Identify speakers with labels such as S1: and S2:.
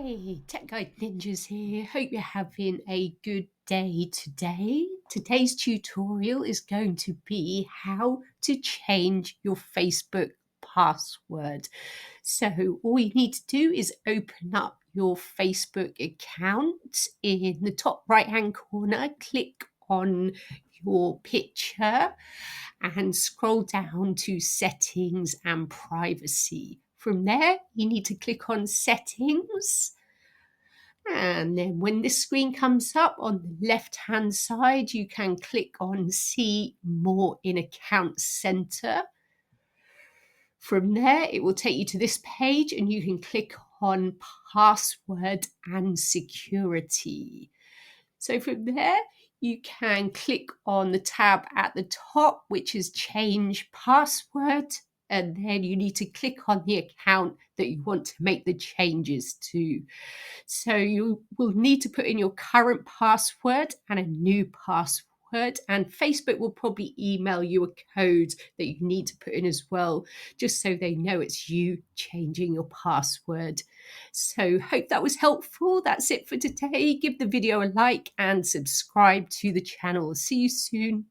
S1: Hey, Tech Guide Ninjas here. Hope you're having a good day today. Today's tutorial is going to be how to change your Facebook password. So all you need to do is open up your Facebook account. In the top right hand corner, click on your picture and scroll down to settings and privacy. From there, you need to click on settings. And then when this screen comes up on the left hand side, you can click on see more in account center. From there, it will take you to this page and you can click on password and security. So from there, you can click on the tab at the top, which is change password. And then you need to click on the account that you want to make the changes to. So you will need to put in your current password and a new password. And Facebook will probably email you a code that you need to put in as well, just so they know it's you changing your password. So hope that was helpful. That's it for today. Give the video a like and subscribe to the channel. See you soon.